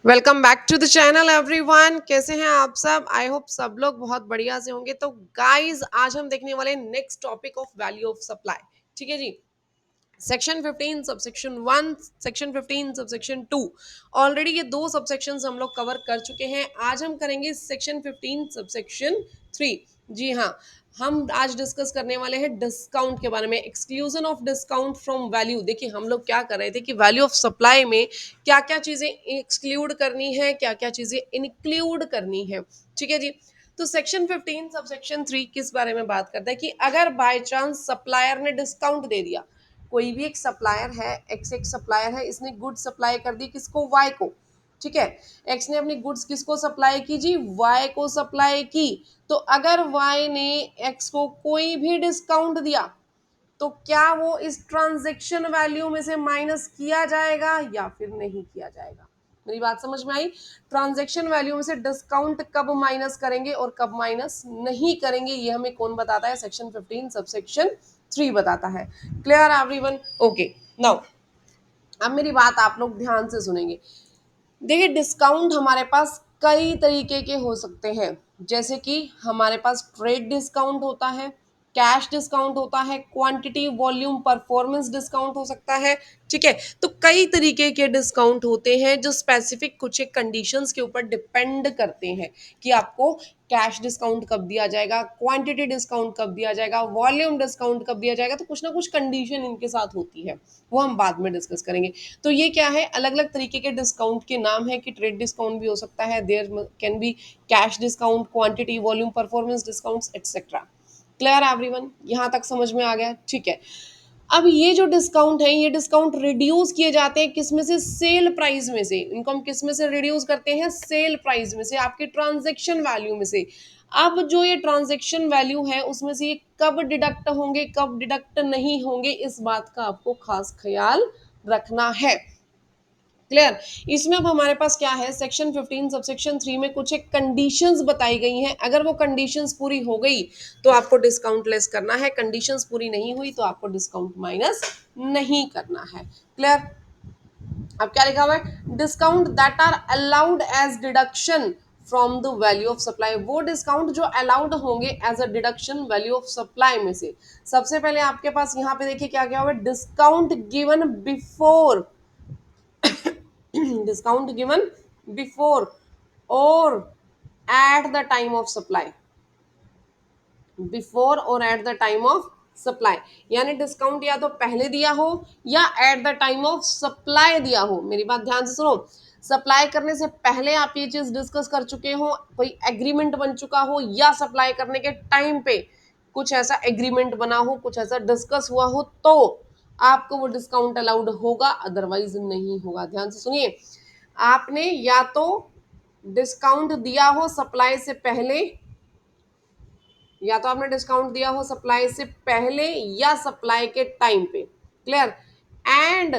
Welcome back to the channel everyone. कैसे हैं आप सब? आई होप सब लोग बहुत बढ़िया से होंगे। तो गाइस, आज हम देखने वाले next topic of value of supply. ठीक है जी। Section 15 subsection 1, section 15 subsection 2। Already ये दो सबसेक्शंस हम लोग कवर कर चुके हैं। आज हम करेंगे सेक्शन 15 सबसेक्शन 3। जी हाँ, हम आज डिस्कस करने वाले हैं डिस्काउंट के बारे में, exclusion of discount from value. देखिए, हम लोग क्या कर रहे थे कि वैल्यू ऑफ सप्लाई में क्या क्या चीजें एक्सक्लूड करनी है, क्या क्या चीजें इंक्लूड करनी है। ठीक है जी। तो सेक्शन 15 सबसेक्शन 3 किस बारे में बात करता है कि अगर बाय चांस सप्लायर ने डिस्काउंट दे दिया, कोई भी एक सप्लायर है, एक्स एक सप्लायर है, इसने गुड सप्लाई कर दी किसको? वाई को। ठीक है। एक्स ने अपनी गुड्स किसको सप्लाई की जी? वाई को सप्लाई की। तो अगर वाई ने एक्स को कोई भी डिस्काउंट दिया तो क्या वो इस ट्रांजैक्शन वैल्यू में से माइनस किया जाएगा या फिर नहीं किया जाएगा? मेरी बात समझ में आई? ट्रांजैक्शन वैल्यू में से डिस्काउंट कब माइनस करेंगे और कब माइनस नहीं करेंगे, ये हमें कौन बताता है? सेक्शन 15 सबसेक्शन 3 बताता है। Clear everyone? ओके। नाउ अब मेरी बात आप लोग ध्यान से सुनेंगे। देखिए, डिस्काउंट हमारे पास कई तरीके के हो सकते हैं। जैसे कि हमारे पास ट्रेड डिस्काउंट होता है, कैश डिस्काउंट होता है, क्वांटिटी वॉल्यूम परफॉर्मेंस डिस्काउंट हो सकता है। ठीक है। तो कई तरीके के डिस्काउंट होते हैं जो स्पेसिफिक कुछ एक कंडीशंस के ऊपर डिपेंड करते हैं कि आपको कैश डिस्काउंट कब दिया जाएगा, क्वांटिटी डिस्काउंट कब दिया जाएगा, वॉल्यूम डिस्काउंट कब दिया जाएगा। तो कुछ ना कुछ कंडीशन इनके साथ होती है, वो हम बाद में डिस्कस करेंगे। तो ये क्या है? अलग अलग तरीके के डिस्काउंट के नाम है कि ट्रेड डिस्काउंट भी हो सकता है, there can be cash discount, quantity volume performance discounts etcetera. Clear everyone? यहां तक समझ में आ गया? ठीक है। अब ये जो डिस्काउंट है, ये डिस्काउंट रिड्यूस किए जाते हैं किस में से? सेल प्राइस में से। इनको हम किस में से रिड्यूस करते हैं? सेल प्राइस में से, आपके ट्रांजैक्शन वैल्यू में से। अब जो ये ट्रांजैक्शन वैल्यू है उसमें से ये कब डिडक्ट होंगे, कब डिडक्ट नहीं होंगे, इस बात का आपको खास ख्याल रखना है। क्लियर? इसमें अब हमारे पास क्या है? सेक्शन 15 सबसेक्शन 3 में कुछ एक कंडीशंस बताई गई हैं। अगर वो कंडीशंस पूरी हो गई तो आपको डिस्काउंट लेस करना है, कंडीशंस पूरी नहीं हुई तो आपको डिस्काउंट माइनस नहीं करना है। क्लियर? अब क्या लिखा हुआ है? Discount that are allowed as deduction from the value of supply. वो डिस्काउंट जो अलाउड होंगे as a deduction value of supply में से। सबसे पहले आपके पास यहाँ पे देखिए क्या क्या हुआ? Discount given before discount given before or at the time of supply, before और at the time of supply. यानी डिस्काउंट या तो पहले दिया हो या at the time of supply दिया हो। मेरी बात ध्यान से सुनो। सप्लाई करने से पहले आप ये चीज डिस्कस कर चुके हो, कोई एग्रीमेंट बन चुका हो, या सप्लाई करने के टाइम पे कुछ ऐसा एग्रीमेंट बना हो, कुछ ऐसा डिस्कस हुआ हो, तो आपको वो डिस्काउंट अलाउड होगा, अदरवाइज नहीं होगा। ध्यान से सुनिए। आपने या तो डिस्काउंट दिया हो सप्लाई से पहले, या तो आपने डिस्काउंट दिया हो सप्लाई से पहले या सप्लाई के टाइम पे। Clear? And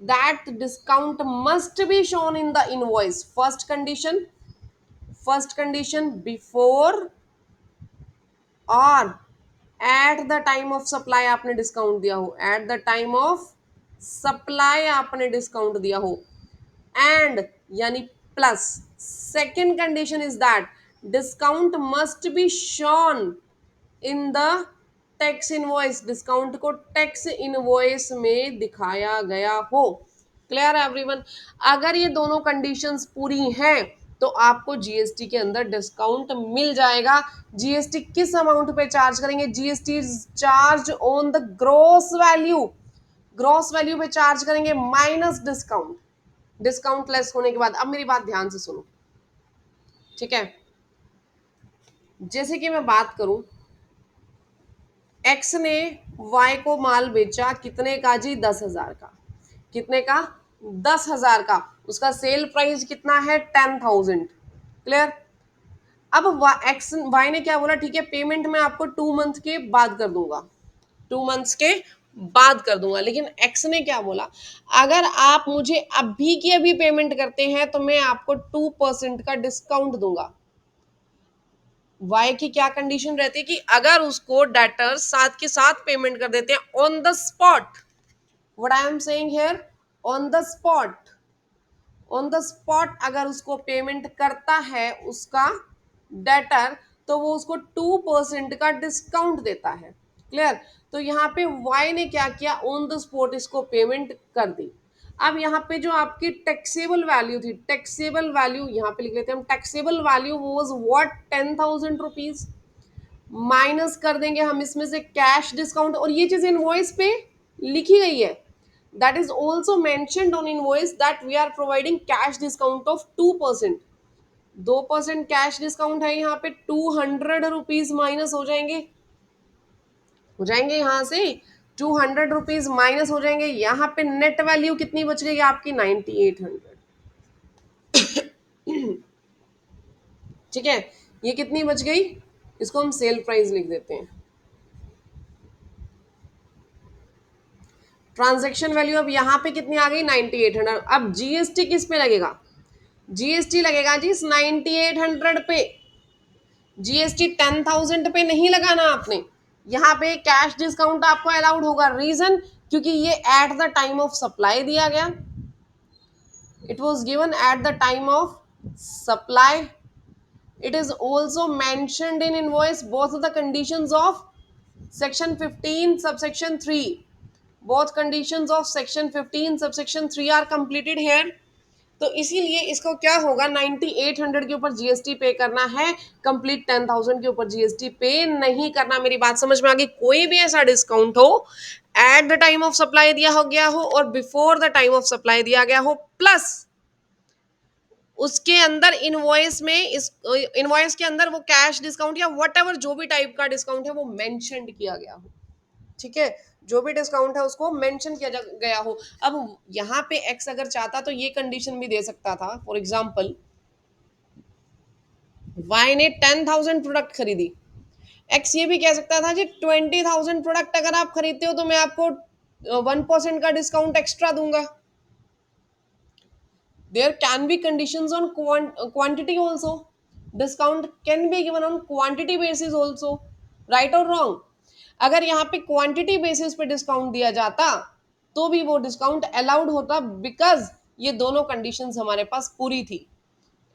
that discount must be shown in the invoice. First condition before और at the time of supply आपने डिस्काउंट दिया हो, at the time of supply आपने डिस्काउंट दिया हो, एंड यानी plus second condition is that discount must be shown in the tax invoice. Discount को tax invoice में दिखाया गया हो। Clear everyone? अगर ये दोनों कंडीशंस पूरी हैं तो आपको जीएसटी के अंदर डिस्काउंट मिल जाएगा। जीएसटी किस अमाउंट पे चार्ज करेंगे? GST charge on the gross value. Gross value पे चार्ज करेंगे माइनस डिस्काउंट, डिस्काउंट लेस होने के बाद। अब मेरी बात ध्यान से सुनो। ठीक है। जैसे कि मैं बात करूं, एक्स ने वाई को माल बेचा कितने का जी? 10,000 का। कितने का? 10,000 का। उसका सेल प्राइस कितना है? 10,000। क्लियर? अब एक्स वाई ने क्या बोला? ठीक है, पेमेंट मैं आपको 2 मंथ के बाद कर दूंगा, 2 मंथ्स के बाद कर दूंगा। लेकिन एक्स ने क्या बोला? अगर आप मुझे अभी की अभी पेमेंट करते हैं तो मैं आपको 2% का डिस्काउंट दूंगा। वाई की क्या कंडीशन रहती है कि अगर उसको डेटर साथ के साथ पेमेंट कर देते हैं on the spot. What I am saying here? On the spot. On the spot अगर उसको पेमेंट करता है उसका डेटर, तो वो उसको 2% का डिस्काउंट देता है। क्लियर? तो यहाँ पे वाई ने क्या किया, ऑन द स्पॉट इसको पेमेंट कर दी। अब यहाँ पे जो आपकी टैक्सेबल वैल्यू थी, टैक्सेबल वैल्यू यहाँ पे लिख लेते हैं हम, taxable value was what 10,000 rupees, minus कर देंगे हम इसमें से कैश डिस्काउंट, और ये चीज इनवॉइस पे लिखी गई है, that is also mentioned on invoice that we are providing cash discount of 2%। 2% cash discount है यहाँ पे, 200 रुपीज माइनस हो जाएंगे यहाँ से, 200 रुपीज माइनस हो जाएंगे। यहाँ पे नेट वैल्यू कितनी बच गई आपकी, 9800। ठीक है, ये कितनी बच गई, इसको हम सेल प्राइस लिख देते हैं। ट्रांजैक्शन वैल्यू अब यहाँ पे कितनी आ गई, 9800। अब जीएसटी किस पे लगेगा, जीएसटी लगेगा जी इस 9800 पे। जीएसटी 10,000 पे नहीं लगाना आपने, यहाँ पे कैश डिस्काउंट आपको अलाउड होगा। रीजन, क्योंकि ये eight the time of supply दिया गया, it was given at the time of supply. It is also mentioned in invoice both of the conditions of section 15 subsection 3, both conditions of section 15 subsection 3 are completed here। तो इसीलिए इसको क्या होगा, 9800 के ऊपर GST पे करना है, कंप्लीट 10,000 के ऊपर जीएसटी पे नहीं करना। मेरी बात समझ में आ गई? कोई भी ऐसा डिस्काउंट हो at the time of supply दिया हो गया हो और before the time of supply दिया गया हो, प्लस उसके अंदर इनवॉइस में, इस इनवॉइस के अंदर वो कैश डिस्काउंट या वट एवर जो भी टाइप का डिस्काउंट है वो मेंशन किया गया हो। ठीक है, जो भी डिस्काउंट है उसको मेंशन किया गया हो। अब यहाँ पे एक्स अगर चाहता तो ये कंडीशन भी दे सकता था, फॉर एग्जाम्पल वाई ने 10,000 प्रोडक्ट खरीदी, एक्स ये भी कह सकता था जी 20,000 प्रोडक्ट अगर आप खरीदते हो तो मैं आपको 1% का डिस्काउंट एक्स्ट्रा दूंगा। There can be conditions on quantity also. Discount can be given on quantity basis also. Right or wrong? अगर यहाँ पे क्वांटिटी बेसिस पे डिस्काउंट दिया जाता तो भी वो डिस्काउंट अलाउड होता, बिकॉज ये दोनों कंडीशंस हमारे पास पूरी थी।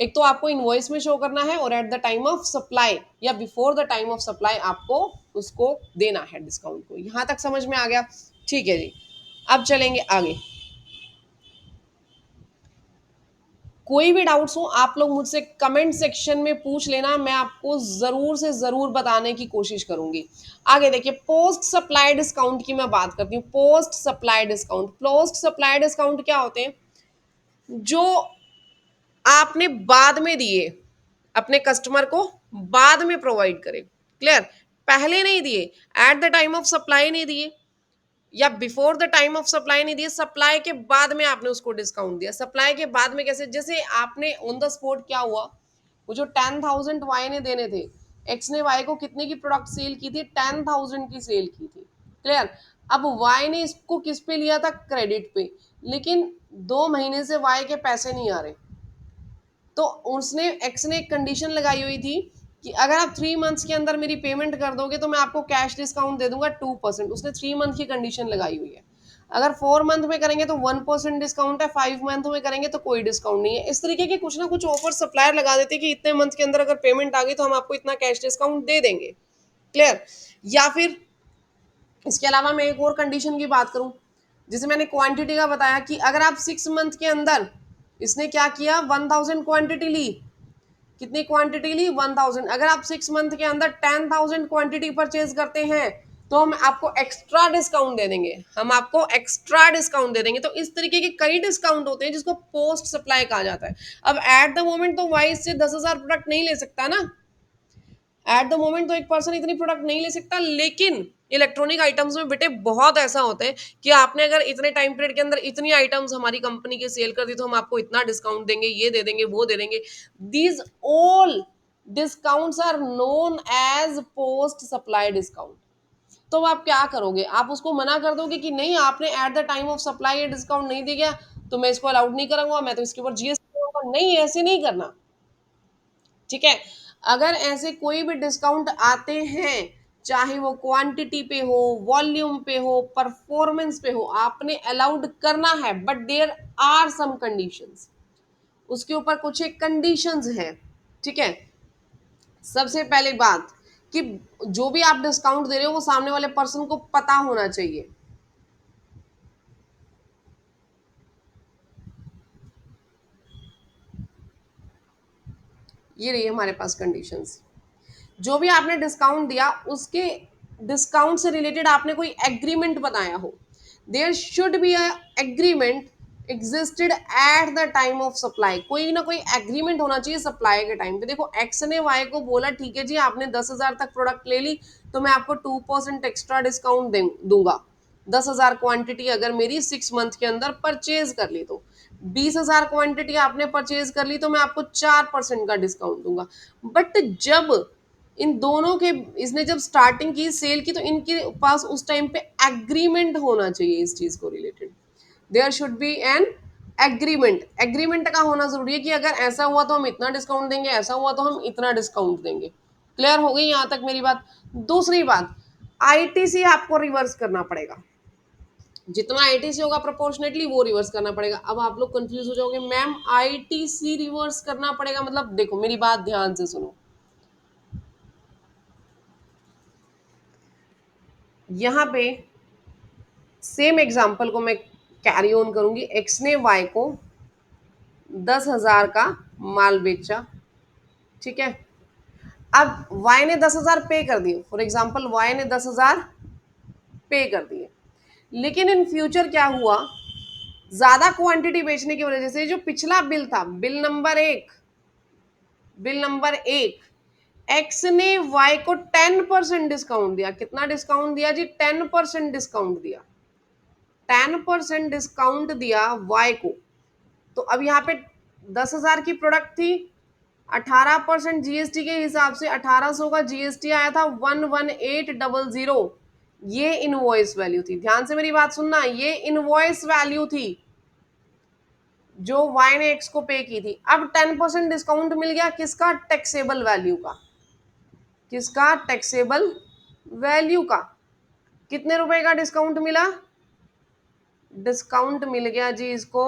एक तो आपको इनवॉइस में शो करना है और at the time of supply या before the time of supply आपको उसको देना है डिस्काउंट को। यहां तक समझ में आ गया? ठीक है जी, अब चलेंगे आगे। कोई भी डाउट्स हो आप लोग मुझसे कमेंट सेक्शन में पूछ लेना, मैं आपको जरूर से जरूर बताने की कोशिश करूंगी। आगे देखिए, पोस्ट सप्लाई डिस्काउंट की मैं बात करती हूँ। Post supply discount, post supply discount क्या होते हैं, जो आपने बाद में दिए अपने कस्टमर को, बाद में प्रोवाइड करें। क्लियर? पहले नहीं दिए, eight the time of supply नहीं दिए या before the time of supply नहीं दिए, सप्लाई के बाद में आपने उसको डिस्काउंट दिया। सप्लाई के बाद में कैसे, जैसे आपने ऑन द स्पॉट क्या हुआ, वो जो 10,000 वाई ने देने थे, एक्स ने वाई को कितने की प्रोडक्ट सेल की थी, 10,000 की सेल की थी। क्लियर? अब वाई ने इसको किस पे लिया था, क्रेडिट पे, लेकिन 2 महीने से वाई के पैसे नहीं आ रहे, तो उसने एक्स ने एक कंडीशन लगाई हुई थी कि अगर आप 3 मंथ्स के अंदर मेरी पेमेंट कर दोगे तो मैं आपको कैश डिस्काउंट दे दूंगा 2%। उसने 3 मंथ की कंडीशन लगाई हुई है। अगर 4 मंथ में करेंगे तो 1% डिस्काउंट है, 5 मंथ में करेंगे तो कोई डिस्काउंट नहीं है। इस तरीके के कुछ ना कुछ ऑफर सप्लायर लगा देते कि इतने मंथ के अंदर अगर पेमेंट आ गई तो हम आपको इतना कैश डिस्काउंट दे देंगे। क्लियर? या फिर इसके अलावा मैं एक और कंडीशन की बात करूं, जिसे मैंने क्वांटिटी का बताया कि अगर आप 6 मंथ के अंदर, इसने क्या किया, 1,000 क्वांटिटी ली, कितनी क्वांटिटी ली, 1,000। अगर आप 6 मंथ के अंदर 10,000 क्वांटिटी परचेज करते हैं तो हम आपको एक्स्ट्रा डिस्काउंट दे देंगे, हम आपको एक्स्ट्रा डिस्काउंट दे देंगे। तो इस तरीके के कई डिस्काउंट होते हैं जिसको पोस्ट सप्लाई कहा जाता है। अब एट द मोमेंट तो वाइस से 10,000 प्रोडक्ट नहीं ले सकता ना, एट द मोमेंट तो एक पर्सन इतनी प्रोडक्ट नहीं ले सकता, लेकिन इलेक्ट्रॉनिक आइटम्स में बेटे बहुत ऐसा होता है कि आपने अगर इतने टाइम पीरियड के अंदर इतनी आइटम्स हमारी कंपनी के सेल कर दी तो हम आपको इतना डिस्काउंट देंगे, ये दे देंगे, वो दे देंगे। These all discounts are known as post supply discount. तो आप क्या करोगे, आप उसको मना कर दोगे कि नहीं, आपने eight the time of supply ये डिस्काउंट नहीं दिया तो मैं इसको अलाउड नहीं करूंगा, मैं तो इसके ऊपर जीएसटी दूंगा। नहीं, ऐसे नहीं करना। ठीक है? अगर ऐसे कोई भी डिस्काउंट आते हैं, चाहे वो क्वांटिटी पे हो, वॉल्यूम पे हो, परफॉर्मेंस पे हो, आपने अलाउड करना है, but there are some conditions. उसके ऊपर कुछ एक कंडीशंस हैं, ठीक है। सबसे पहले बात कि जो भी आप डिस्काउंट दे रहे हो वो सामने वाले पर्सन को पता होना चाहिए। ये रही हमारे पास कंडीशंस। जो भी आपने डिस्काउंट दिया उसके डिस्काउंट से रिलेटेड आपने कोई एग्रीमेंट बनाया हो। There should be a agreement existed at the time of supply. कोई ना कोई एग्रीमेंट होना चाहिए सप्लाई के टाइम पे। देखो एक्स ने वाई को बोला ठीक है जी आपने 10,000 तक प्रोडक्ट ले ली तो मैं आपको 2% एक्स्ट्रा डिस्काउंट दूंगा। 10,000 क्वांटिटी अगर मेरी 6 मंथ के अंदर परचेज कर ली तो 20,000 क्वांटिटी आपने परचेज कर ली तो मैं आपको 4% का डिस्काउंट दूंगा। बट जब इन दोनों के इसने जब स्टार्टिंग की सेल की तो इनके पास उस टाइम पे एग्रीमेंट होना चाहिए इस चीज को related. There should be an agreement. Agreement का होना जरूरी है कि अगर ऐसा हुआ तो हम इतना डिस्काउंट देंगे, ऐसा हुआ तो हम इतना डिस्काउंट देंगे। क्लियर हो गई यहां तक मेरी बात। दूसरी बात, आईटीसी आपको रिवर्स करना पड़ेगा। जितना आईटीसी होगा प्रोपोर्शनेटली वो रिवर्स करना पड़ेगा। अब आप लोग कंफ्यूज हो जाओगे मैम आईटीसी रिवर्स करना पड़ेगा मतलब, देखो मेरी बात ध्यान से सुनो। यहाँ पे सेम एग्जाम्पल को मैं कैरी ऑन करूंगी। एक्स ने वाई को 10,000 का माल बेचा, ठीक है। अब वाई ने 10,000 पे कर दिए, फॉर एग्जाम्पल वाई ने 10,000 पे कर दिए। लेकिन इन फ्यूचर क्या हुआ, ज्यादा क्वांटिटी बेचने की वजह से जो पिछला बिल था, बिल नंबर एक एक्स ने वाई को 10% डिस्काउंट दिया। कितना डिस्काउंट दिया जी? 10% डिस्काउंट दिया। 10% डिस्काउंट दिया वाई को। तो अब यहाँ पे 10,000 की प्रोडक्ट थी, 18% जीएसटी के हिसाब से 1,800 का जीएसटी आया था 11800। ये इनवॉइस वैल्यू थी। ध्यान से मेरी बात सुनना, ये इनवॉइस वैल्यू थी जो वाई ने एक्स को पे की थी। अब 10% डिस्काउंट मिल गया किसका? टैक्सेबल वैल्यू का। किसका? टैक्सेबल वैल्यू का। कितने रुपए का डिस्काउंट मिला? डिस्काउंट मिल गया जी इसको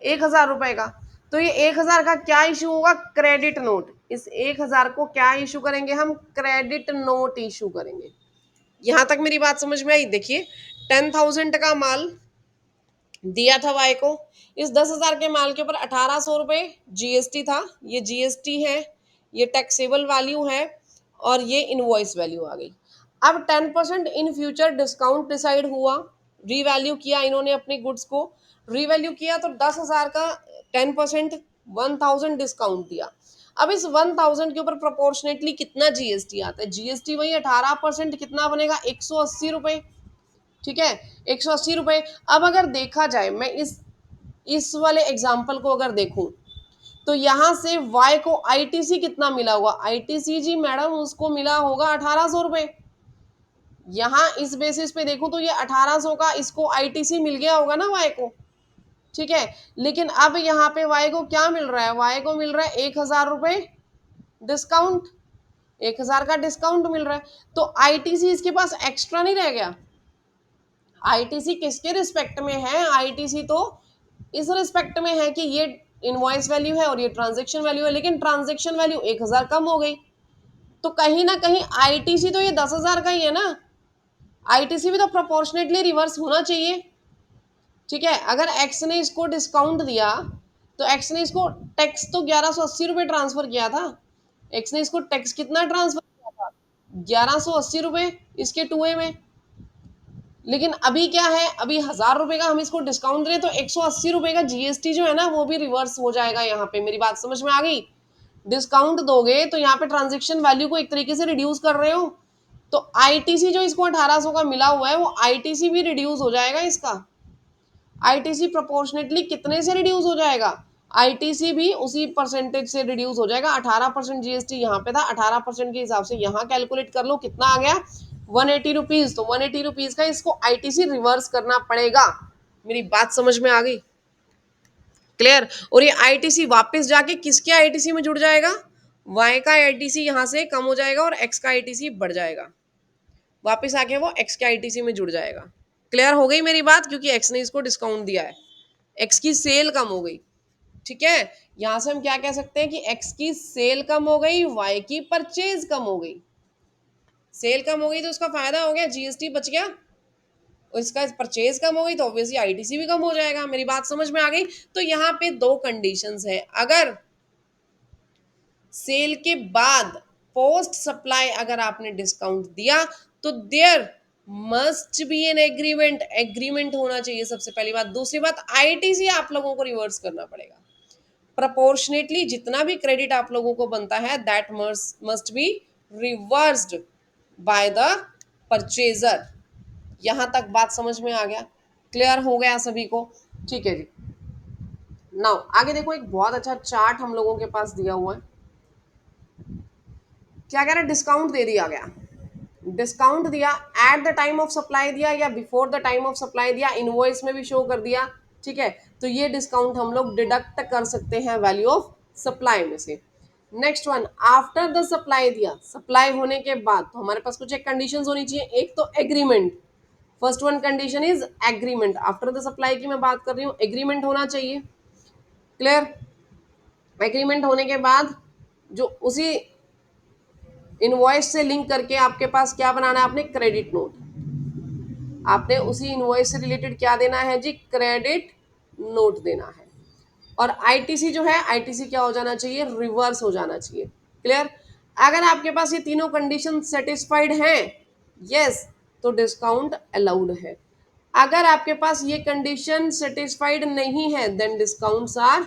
1,000 रुपए का। तो ये 1,000 का क्या इशू होगा? Credit note. इस 1,000 को क्या इशू करेंगे हम? क्रेडिट नोट इशू करेंगे। यहां तक मेरी बात समझ में आई? देखिए 10,000 का माल दिया था वाई को, इस 10,000 के माल के ऊपर 1,800 रुपए जीएसटी था। ये जीएसटी है, ये टैक्सेबल वैल्यू है और ये इनवॉइस वैल्यू आ गई। अब 10% इन फ्यूचर डिस्काउंट डिसाइड हुआ, रीवैल्यू किया इन्होंने अपनी गुड्स को। रीवैल्यू किया तो 10,000 का 10% 1,000 डिस्काउंट दिया। अब इस 1,000 के ऊपर प्रोपोर्शनेटली कितना जीएसटी आता है? जीएसटी वही 18%, कितना बनेगा? 180 रुपए, ठीक है। 180 रुपए। अब अगर देखा जाए, मैं इस वाले एग्जाम्पल को अगर देखूं तो यहां से y को आईटीसी कितना मिला होगा? आईटीसी जी मैडम उसको मिला होगा 1,800 रुपए। यहां इस बेसिस पे देखूं तो ये 1,800 का इसको आईटीसी मिल गया होगा ना y को, ठीक है। लेकिन अब यहाँ पे y को क्या मिल रहा है? y को मिल रहा है 1,000 रुपए डिस्काउंट। 1,000 का डिस्काउंट मिल रहा है तो आईटीसी इसके पास एक्स्ट्रा नहीं रह गया। आईटीसी किसके रिस्पेक्ट में है? आईटीसी तो इस रिस्पेक्ट में है कि ये इनवॉइस वैल्यू है और ये ट्रांजेक्शन वैल्यू है, लेकिन ट्रांजेक्शन वैल्यू 1,000 कम हो गई। तो कहीं ना कहीं आईटीसी तो ये 10,000 का ही है ना। आईटीसी भी तो प्रोपोर्शनेटली रिवर्स होना चाहिए, ठीक है। अगर एक्स ने इसको डिस्काउंट दिया तो एक्स ने इसको टैक्स तो 1,180 रुपए ट्रांसफर किया था। एक्स ने इसको टैक्स कितना ट्रांसफर किया था? 1,180 रुपए इसके टूए में। लेकिन अभी क्या है, अभी 1,000 रुपए का हम इसको डिस्काउंट दें तो 180 रुपए का जीएसटी जो है ना वो भी रिवर्स हो जाएगा। यहाँ पे मेरी बात समझ में आ गई? डिस्काउंट दोगे तो यहाँ पे ट्रांजेक्शन वैल्यू को एक तरीके से रिड्यूस कर रहे हो। तो आईटीसी जो इसको 1,800 का मिला हुआ है वो आईटीसी भी रिड्यूस हो जाएगा इसका। आईटीसी प्रोपोर्शनेटली कितने से रिड्यूस हो जाएगा? आईटीसी भी उसी परसेंटेज से रिड्यूस हो जाएगा। 18% जीएसटी यहाँ पे था, 18% के हिसाब से यहाँ कैलकुलेट कर लो कितना आ गया? 180 रुपीज। तो 180 रुपीज का इसको आईटीसी रिवर्स करना पड़ेगा। मेरी बात समझ में आ गई? क्लियर? और ये आईटीसी वापस जाके किसके आईटीसी में जुड़ जाएगा? वाई का आईटीसी यहाँ से कम हो जाएगा और एक्स का आईटीसी बढ़ जाएगा। वापस आके वो एक्स के आईटीसी में जुड़ जाएगा। क्लियर हो गई मेरी बात? क्योंकि एक्स ने इसको डिस्काउंट दिया है, एक्स की सेल कम हो गई। ठीक है, यहां से हम क्या कह सकते हैं कि एक्स की सेल कम हो गई, वाई की परचेज कम हो गई। सेल कम हो गई तो उसका फायदा हो गया, जीएसटी बच गया, और इसका परचेज कम हो गई तो ऑब्वियसली आईटीसी भी कम हो जाएगा। मेरी बात समझ में आ गई? तो यहाँ पे दो कंडीशंस है, अगर सेल के बाद पोस्ट सप्लाई अगर आपने डिस्काउंट दिया तो there must be an agreement, agreement होना चाहिए सबसे पहली बात। दूसरी बात, आईटीसी आप लोगों को रिवर्स करना पड़ेगा प्रपोर्शनेटली, जितना भी क्रेडिट आप लोगों को बनता है that must be reversed by the purchaser. यहां तक बात समझ में आ गया? क्लियर हो गया सभी को? ठीक है जी। नाउ आगे देखो, एक बहुत अच्छा चार्ट हम लोगों के पास दिया हुआ है। क्या कह रहा है? डिस्काउंट दे दिया गया, डिस्काउंट दिया eight the time of supply दिया या before the time of supply दिया, इनवॉइस में भी शो कर दिया। ठीक है, तो ये डिस्काउंट हम लोग डिडक्ट कर सकते हैं वैल्यू ऑफ सप्लाई में से। Next one, after the supply दिया, सप्लाई होने के बाद तो हमारे पास कुछ एक कंडीशंस होनी चाहिए। एक तो agreement, first one condition is agreement. After the supply की मैं बात कर रही हूँ, एग्रीमेंट होना चाहिए। क्लियर? एग्रीमेंट होने के बाद जो उसी इनवॉइस से लिंक करके आपके पास क्या बनाना है? आपने क्रेडिट नोट, आपने उसी इनवॉइस से रिलेटेड क्या देना है जी? क्रेडिट नोट देना है। और आईटीसी जो है, आईटीसी क्या हो जाना चाहिए? रिवर्स हो जाना चाहिए। क्लियर? अगर आपके पास ये तीनों कंडीशन सेटिस्फाइड हैं, यस, तो डिस्काउंट अलाउड है। अगर आपके पास ये कंडीशन सेटिस्फाइड नहीं है then discounts are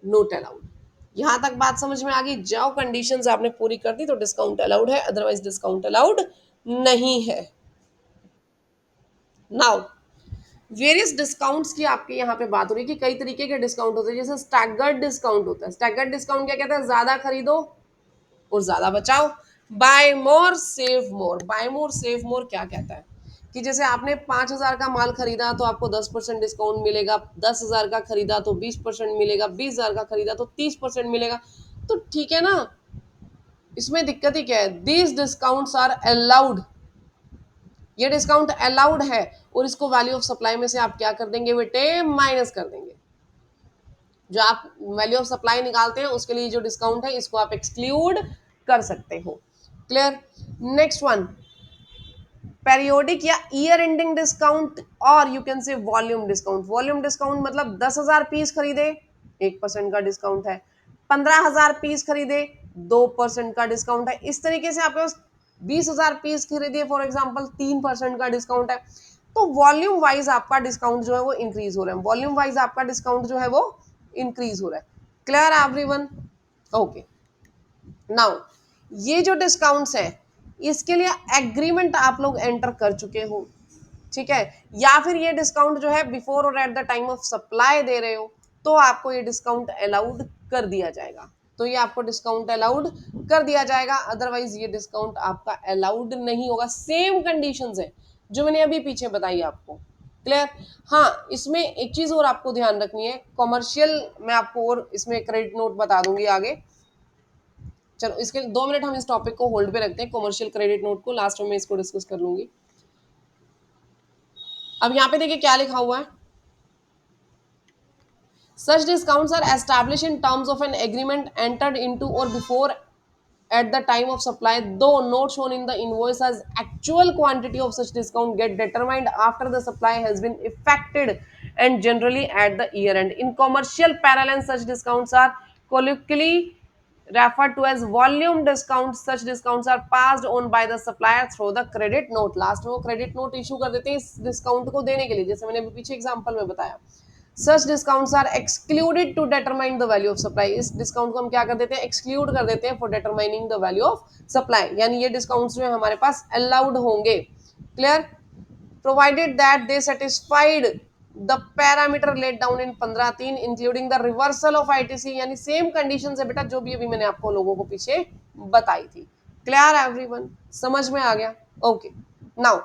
not allowed. यहां तक बात समझ में आ गई? जो कंडीशंस आपने पूरी कर दी तो डिस्काउंट अलाउड है, अदरवाइज डिस्काउंट अलाउड नहीं है। नाउ वेरियस डिस्काउंट्स की आपके यहाँ पे बात हो रही है कि कई तरीके के डिस्काउंट होते हैं। जैसे स्टैगर्ड डिस्काउंट होता है। स्टैगर्ड डिस्काउंट क्या कहता है? ज्यादा खरीदो और ज्यादा बचाओ। बाय मोर सेव मोर, बाय मोर सेव मोर क्या कहता है कि जैसे आपने 5,000 का माल खरीदा तो आपको 10% डिस्काउंट मिलेगा, 10,000 का खरीदा तो 20% मिलेगा, 20,000 का खरीदा तो 30% मिलेगा। तो ठीक है ना, इसमें दिक्कत ही क्या है? दीज डिस्काउंट्स आर अलाउड, ये डिस्काउंट अलाउड है, और इसको वैल्यू ऑफ सप्लाई में से आप क्या कर देंगे बेटे? माइनस कर देंगे। जो आप वैल्यू ऑफ सप्लाई निकालते हैं उसके लिए जो डिस्काउंट है इसको आप एक्सक्लूड कर सकते हो। क्लियर? नेक्स्ट वन, पेरियोडिक या ईयर एंडिंग डिस्काउंट, और you can say volume discount. Volume discount मतलब 10,000 पीस खरीदे 1% का डिस्काउंट है, 15,000 पीस खरीदे 2% का डिस्काउंट है। इस तरीके से आपके पास 20,000 पीस खरीदे फॉर एग्जाम्पल 3% का डिस्काउंट है। तो वॉल्यूम वाइज आपका डिस्काउंट जो है वो इंक्रीज हो रहा है, वॉल्यूम वाइज आपका डिस्काउंट जो है वो इंक्रीज हो रहा है। Clear everyone? ओके। नाउ ये जो डिस्काउंट्स है इसके लिए एग्रीमेंट आप लोग एंटर कर चुके हो, ठीक है? या फिर ये डिस्काउंट जो है बिफोर और at the time of supply दे रहे हो तो आपको ये डिस्काउंट अलाउड कर दिया जाएगा, तो ये आपको डिस्काउंट अलाउड कर दिया जाएगा, अदरवाइज ये डिस्काउंट आपका अलाउड नहीं होगा। सेम कंडीशंस है जो मैंने अभी पीछे बताई आपको। क्लियर? हाँ, इसमें एक चीज और आपको ध्यान रखनी है, कॉमर्शियल मैं आपको और इसमें क्रेडिट नोट बता दूंगी आगे। चलो इसके 2 मिनट हम इस टॉपिक को होल्ड पे रखते हैं, कॉमर्शियल क्रेडिट नोट को लास्ट में मैं इसको डिस्कस कर लूंगी। अब यहाँ पे देखिए क्या लिखा हुआ है, such discounts are established in terms of an agreement entered into or before at the time of supply, though not shown in the invoice, as actual quantity of such discount get determined after the supply has been effected and generally at the year end. In commercial parlance, such discounts are colloquially referred to as volume discounts. Such discounts are passed on by the supplier through the credit note. Last में वो credit note issue कर देते हैं इस discount को देने के लिए, जैसे मैंने अभी पीछे example में बताया। Such discounts are excluded to determine the value of supply. इस डिस्काउंट को हम क्या कर देते हैं? एक्सक्लूड कर देते हैं for determining the value of supply, यानी ये डिस्काउंट्स जो है हमारे पास अलाउड होंगे। Clear? Provided that they satisfied the parameter let down in 15(3) including the reversal of ITC, यानी सेम कंडीशन है बेटा जो भी अभी मैंने आपको लोगों को पीछे बताई थी। Clear everyone? समझ में आ गया? ओके। नाउ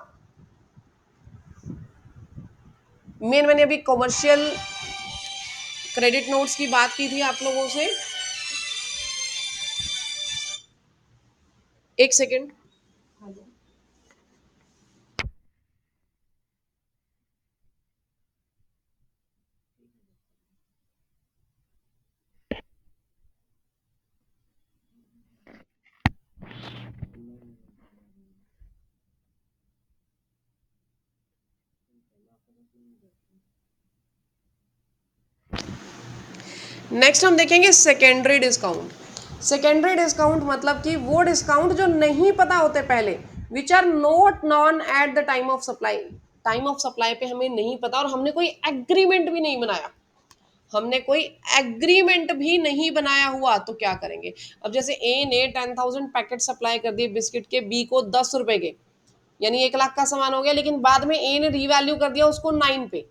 मैंने अभी कॉमर्शियल क्रेडिट नोट्स की बात की थी आप लोगों से। एक सेकेंड। नेक्स्ट हम देखेंगे सेकेंडरी डिस्काउंट। सेकेंडरी डिस्काउंट मतलब कि वो डिस्काउंट जो नहीं पता होते पहले, which are not known at the time of supply. Time of supply पे हमें नहीं पता और हमने कोई एग्रीमेंट भी नहीं बनाया, हमने कोई एग्रीमेंट भी नहीं बनाया हुआ, तो क्या करेंगे। अब जैसे ए ने 10,000 पैकेट सप्लाई कर दिए बिस्किट के बी को 10 रुपए के, यानी 1 लाख का सामान हो गया, लेकिन बाद में ए ने रीवैल्यू कर दिया उसको 9 पे,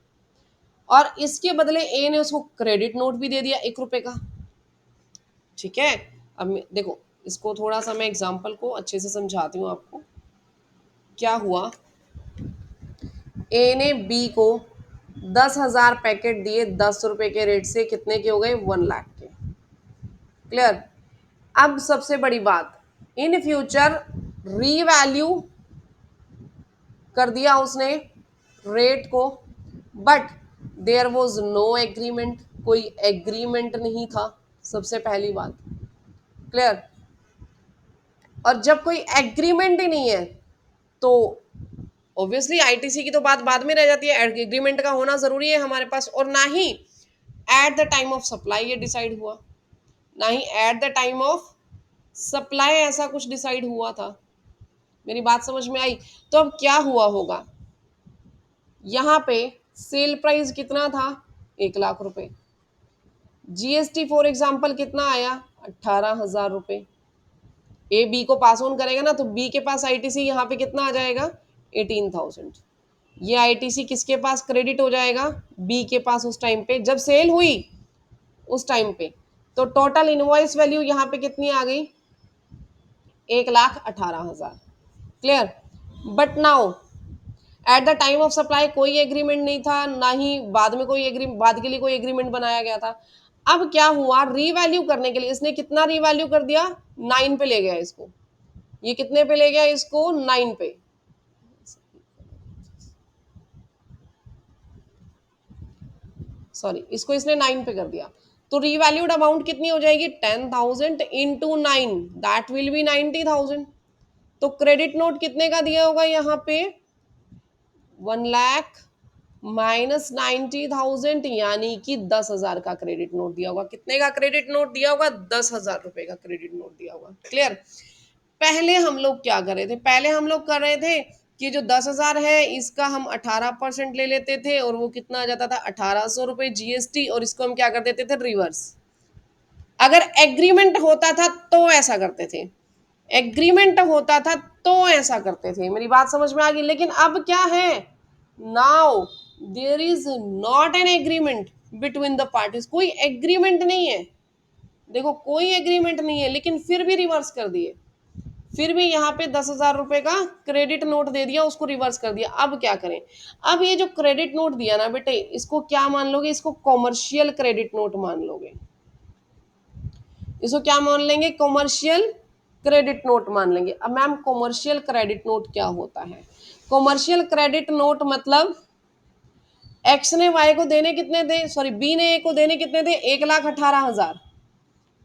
और इसके बदले ए ने उसको क्रेडिट नोट भी दे दिया 1 रुपए का। ठीक है, अब देखो इसको थोड़ा सा मैं एग्जांपल को अच्छे से समझाती हूँ आपको। क्या हुआ, ए ने बी को 10,000 पैकेट दिए 10 रुपए के रेट से, कितने के हो गए, 1 लाख के। क्लियर। अब सबसे बड़ी बात, इन फ्यूचर रीवैल्यू कर दिया उसने रेट को, but there was no agreement, कोई एग्रीमेंट नहीं था, सबसे पहली बात। क्लियर। और जब कोई एग्रीमेंट ही नहीं है तो ऑब्वियसली आईटीसी की तो बात बाद में रह जाती है, एग्रीमेंट का होना जरूरी है हमारे पास, और ना ही at the time of supply ये डिसाइड हुआ, ना ही at the time of supply ऐसा कुछ डिसाइड हुआ था। मेरी बात समझ में आई। तो अब क्या हुआ होगा, यहाँ पे सेल प्राइस कितना था, 1 लाख रुपए, जीएसटी फॉर एग्जाम्पल कितना आया, 18,000 रुपए। ए बी को पास ऑन करेगा ना, तो बी के पास आईटीसी यहाँ पे कितना आ जाएगा, 18,000। ये आईटीसी किसके पास क्रेडिट हो जाएगा, बी के पास उस टाइम पे जब सेल हुई उस टाइम पे। तो टोटल इनवॉइस वैल्यू यहाँ पे कितनी आ गई, 1,18,000। Clear. But now at the time of supply कोई एग्रीमेंट नहीं था, ना ही बाद में कोई बाद के लिए कोई एग्रीमेंट बनाया गया था। अब क्या हुआ, रीवैल्यू करने के लिए इसने कितना रीवैल्यू कर दिया, 9 पे ले गया इसको। ये कितने पे ले गया इसको, 9 पे। सॉरी, इसको इसने 9 पे कर दिया, तो रीवैल्यूड अमाउंट कितनी हो जाएगी, 10,000 इंटू 9, दैट विल बी 90,000। तो क्रेडिट नोट कितने का दिया होगा यहाँ पे, 1 लाख माइनस 90,000, यानी कि 10,000 का क्रेडिट नोट दिया होगा। कितने का क्रेडिट नोट दिया होगा, 10,000 रुपए का क्रेडिट नोट दिया होगा। क्लियर। पहले हम लोग क्या कर रहे थे, पहले हम लोग कर रहे थे कि जो 10,000 है इसका हम 18% ले लेते थे, और वो कितना आ जाता था, 1,800 रुपए जीएसटी, और इसको हम क्या कर देते थे, रिवर्स। अगर एग्रीमेंट होता था तो ऐसा करते थे, एग्रीमेंट होता था तो ऐसा करते थे। मेरी बात समझ में आ गई। लेकिन अब क्या है, now there is not an agreement between the parties, कोई एग्रीमेंट नहीं है। देखो कोई एग्रीमेंट नहीं है, लेकिन फिर भी रिवर्स कर दिए, फिर भी यहाँ पे 10,000 रुपए का क्रेडिट नोट दे दिया, उसको रिवर्स कर दिया। अब क्या करें, अब ये जो क्रेडिट नोट दिया ना बेटे, इसको क्या मान लोगे, इसको कॉमर्शियल क्रेडिट नोट मान लोगे। इसको क्या मान लेंगे, कॉमर्शियल क्रेडिट नोट मान लेंगे। अब मैम कॉमर्शियल क्रेडिट नोट क्या होता है, कॉमर्शियल क्रेडिट नोट मतलब एक्स ने वाई को देने कितने थे, सॉरी बी ने ए को देने कितने थे, 1,18,000।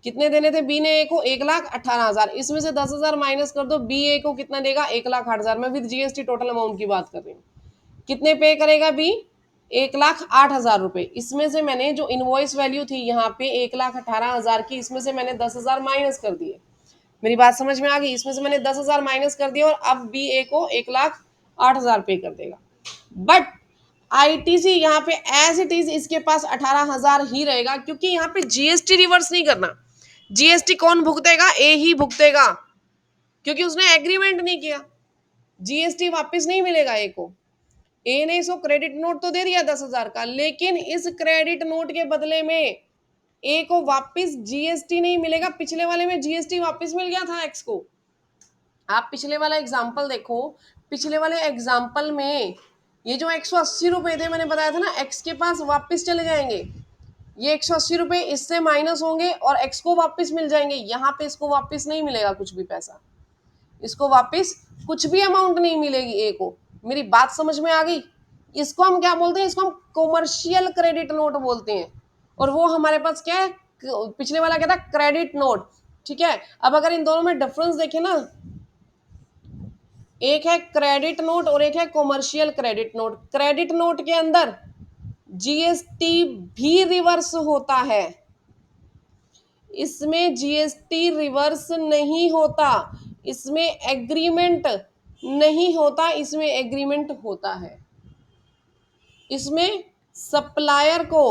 कितने देने थे बी ने ए को, 1,18,000। इसमें से 10,000 माइनस कर दो, बी ए को कितना देगा, 1,08,000। मैं विद जीएसटी टोटल अमाउंट की बात कर रही हूँ। कितने पे करेगा बी, 1,08,000 रुपए। इसमें से मैंने जो इनवॉइस वैल्यू थी यहाँ पे 1,18,000 की, इसमें से मैंने 10,000 माइनस कर दिए। मेरी बात समझ में आ गई, इसमें से मैंने 10,000 माइनस कर दिया, और अब बी ए को 1,08,000 पे कर देगा। बट आईटीसी यहाँ पे एज इट इज इसके पास 18,000 ही रहेगा, क्योंकि यहाँ पे जीएसटी रिवर्स नहीं करना। जीएसटी कौन भुगतेगा, ए ही भुगतेगा, क्योंकि उसने एग्रीमेंट नहीं किया। जीएसटी वापस नहीं मिलेगा ए को। ए ने इसको क्रेडिट नोट तो दे दिया 10,000 का, लेकिन इस क्रेडिट नोट के बदले में ए को वापस जीएसटी नहीं मिलेगा। पिछले वाले में जीएसटी वापस मिल गया था एक्स को। आप पिछले वाला एग्जाम्पल देखो, पिछले वाले एग्जाम्पल में ये जो 180 रुपए थे, मैंने बताया था ना, एक्स के पास वापस चले जाएंगे। ये 180 रुपए इससे माइनस होंगे और एक्स को वापस मिल जाएंगे। यहाँ पे इसको वापस नहीं मिलेगा कुछ भी पैसा, इसको वापस कुछ भी अमाउंट नहीं मिलेगी ए को। मेरी बात समझ में आ गई। इसको हम क्या बोलते हैं, इसको हम कॉमर्शियल क्रेडिट नोट बोलते हैं, और वो हमारे पास क्या है, पिछले वाला क्या था, क्रेडिट नोट। ठीक है। अब अगर इन दोनों में डिफरेंस देखें ना, एक है क्रेडिट नोट और एक है commercial credit note. Credit note के अंदर जीएसटी भी रिवर्स होता है, इसमें जीएसटी रिवर्स नहीं होता, इसमें एग्रीमेंट नहीं होता, इसमें एग्रीमेंट होता है। इसमें सप्लायर को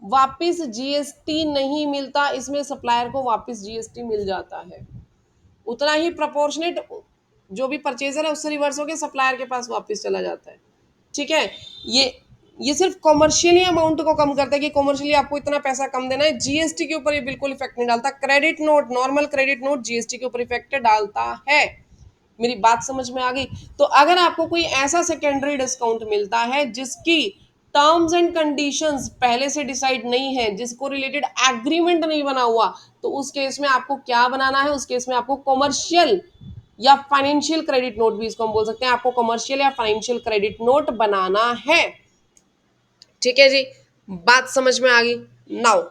वापस जीएसटी नहीं मिलता, इसमें सप्लायर को वापस जीएसटी मिल जाता है। उतना ही प्रोपोर्शनेट जो भी परचेजर है उससे रिवर्स होकर सप्लायर के पास वापस चला जाता है। ठीक है, ये सिर्फ कॉमर्शियली अमाउंट को कम करता है कि कॉमर्शियली आपको इतना पैसा कम देना है, जीएसटी के ऊपर ये बिल्कुल इफेक्ट नहीं डालता। Credit note, normal credit note GST के ऊपर इफेक्ट डालता है। मेरी बात समझ में आ गई? तो अगर आपको कोई ऐसा सेकेंडरी डिस्काउंट मिलता है जिसकी टर्म्स एंड कंडीशंस पहले से डिसाइड नहीं है, जिसको रिलेटेड एग्रीमेंट नहीं बना हुआ, तो उस केस में आपको क्या बनाना है? उस केस में आपको कॉमर्शियल या फाइनेंशियल क्रेडिट नोट भी इसको हम बोल सकते हैं, आपको कॉमर्शियल या फाइनेंशियल क्रेडिट नोट बनाना है। ठीक है जी, बात समझ में आ गई? Now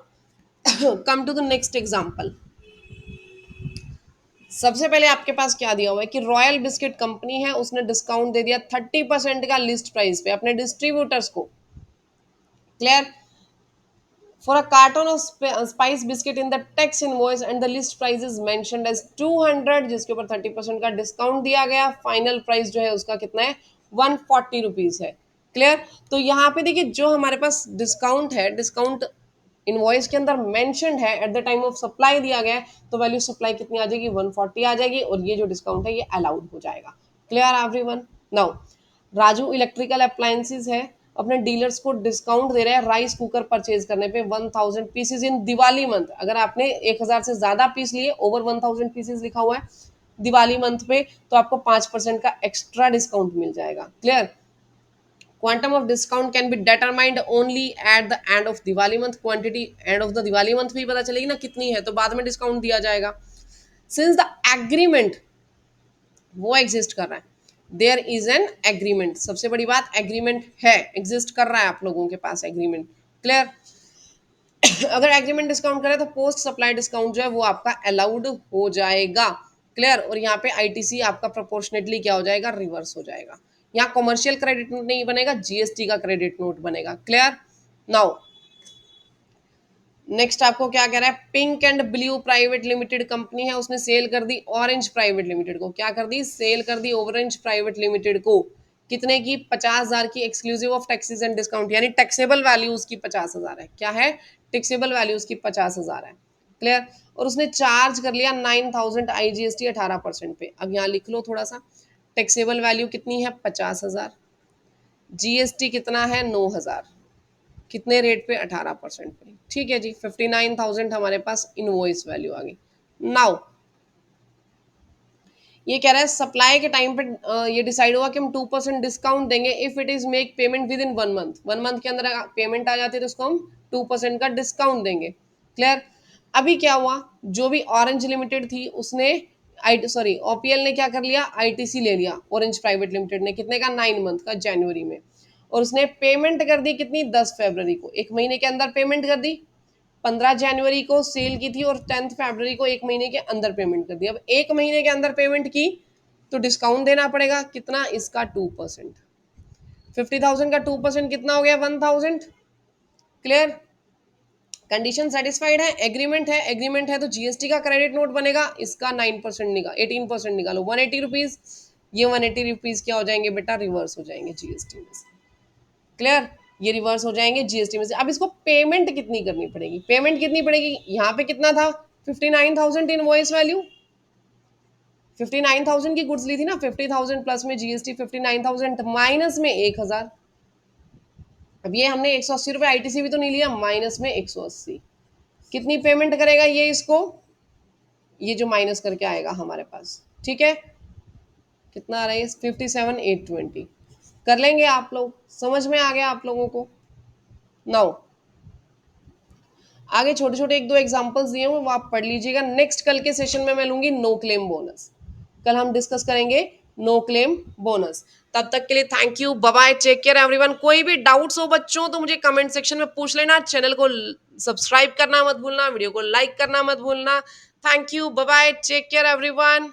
come to the next example. सबसे पहले आपके पास क्या दिया हुआ है कि रॉयल बिस्किट कंपनी है, उसने डिस्काउंट दे दिया 30% का लिस्ट प्राइस पे अपने डिस्ट्रीब्यूटर्स को। Clear? For a carton of spice biscuit in the text invoice and the list price is mentioned as 200, जिसके ऊपर 30% का डिस्काउंट दिया गया। फाइनल प्राइस जो है उसका कितना है? 140 रुपीज है। क्लियर? तो यहाँ पे देखिए जो हमारे पास डिस्काउंट है, डिस्काउंट इनवॉइस के अंदर मेंशन्ड है, eight the time of supply दिया गया है, तो वैल्यू सप्लाई कितनी आ जाएगी? 140 आ जाएगी, और ये जो डिस्काउंट है ये अलाउड हो जाएगा। Clear everyone? Now Raju electrical appliances है, अपने डीलर्स को डिस्काउंट दे रहे हैं राइस कुकर परचेज करने पे 1000 पीसेज इन दिवाली मंथ। अगर आपने 1000 से ज्यादा पीस लिए, ओवर 1000 पीसेज लिखा हुआ है दिवाली मंथ पे, तो आपको 5% का एक्स्ट्रा डिस्काउंट मिल जाएगा। Clear? Quantum of discount can be determined only at the end of Diwali month. Quantity end of the Diwali month भी पता चलेगी ना कितनी है, तो बाद में डिस्काउंट दिया जाएगा। सिंस द एग्रीमेंट वो एग्जिस्ट कर रहा है, देयर इज एन एग्रीमेंट। सबसे बड़ी बात, एग्रीमेंट है, एग्जिस्ट कर रहा है आप लोगों के पास एग्रीमेंट। क्लियर? अगर एग्रीमेंट डिस्काउंट करे तो पोस्ट सप्लाई डिस्काउंट जो है वो आपका अलाउड हो जाएगा। क्लियर? और यहाँ पे आईटीसी आपका प्रोपोर्शनेटली क्या हो जाएगा? रिवर्स हो जाएगा। यहाँ कॉमर्शियल क्रेडिट नोट नहीं बनेगा, जीएसटी का क्रेडिट नोट बनेगा। क्लियर? नाउ नेक्स्ट आपको क्या कह रहा है? Pink and blue private limited company है, उसने सेल कर दी ऑरेंज प्राइवेट लिमिटेड को। क्या कर दी? सेल कर दी ऑरेंज प्राइवेट लिमिटेड को। कितने की? 50,000 की, exclusive of taxes and discount, यानी टैक्सेबल वैल्यू उसकी 50,000 है। क्या है? टैक्सेबल वैल्यू उसकी 50,000 है। क्लियर? और उसने चार्ज कर लिया 9000 आईजीएसटी 18% पे। अब यहाँ लिख लो थोड़ा सा, टैक्सेबल वैल्यू कितनी है? 50,000, जीएसटी कितना है? 9,000, कितने रेट पे? 18% पे। ठीक है जी, 59,000 हमारे पास इनवॉइस वैल्यू आ गई। नाउ ये कह रहा है सप्लाई के टाइम पे ये डिसाइड हुआ कि हम 2% डिस्काउंट देंगे if it is make payment with in 1 month. 1 month के अंदर पेमेंट आ जाती है तो उसको हम 2% का डिस्काउंट देंगे। क्लियर? अभी क्या हुआ? जो भी ऑरेंज लिमिटेड थी उसने आई सॉरी ओपीएल ने क्या कर लिया? आईटीसी ले लिया ऑरेंज प्राइवेट लिमिटेड ने। कितने का? 9 मंथ का, जनवरी में। और उसने पेमेंट कर दी कितनी? 10 फरवरी को। एक महीने के अंदर पेमेंट कर दी। 15 जनवरी को सेल की थी और 10 फरवरी को एक महीने के अंदर पेमेंट कर दी। अब एक महीने के अंदर पेमेंट की तो डिस्काउंट देना पड़ेगा। कितना? इसका 2%। 50,000 का 2% कितना हो गया? 1000। क्लियर? कंडीशन सेटिस्फाइड है, एग्रीमेंट है, एग्रीमेंट है तो जीएसटी का क्रेडिट नोट बनेगा। इसका 9% निकाल, 18% निकालो, 180 रुपीज। ये 180 रुपीज क्या हो जाएंगे बेटा? रिवर्स हो जाएंगे जीएसटी में से। क्लियर? ये रिवर्स हो जाएंगे जीएसटी में से। अब इसको पेमेंट कितनी करनी पड़ेगी? पेमेंट कितनी पड़ेगी? यहाँ पे कितना था? 59,000 इनवॉइस वैल्यू। 59,000 की गुड्स ली थी ना, 50,000 प्लस में जीएसटी, 59,000 माइनस में 1,000। अब ये हमने 180 रुपये आईटीसी भी तो नहीं लिया, माइनस में 180। कितनी पेमेंट करेगा ये इसको? ये जो माइनस करके आएगा हमारे पास। ठीक है, कितना आ रहा है? 57,820। कर लेंगे आप लोग? समझ में आ गया आप लोगों को? नाउ आगे छोटे छोटे एक दो एग्जांपल्स दिए हुए वो आप पढ़ लीजिएगा। नेक्स्ट कल के सेशन में मैं लूंगी नो क्लेम बोनस। कल हम डिस्कस करेंगे नो क्लेम बोनस। तब तक के लिए thank you, bye bye, take care everyone. कोई भी डाउट्स हो बच्चों तो मुझे कमेंट सेक्शन में पूछ लेना। चैनल को सब्सक्राइब करना मत भूलना, वीडियो को लाइक करना मत भूलना। Thank you, bye bye, take care everyone.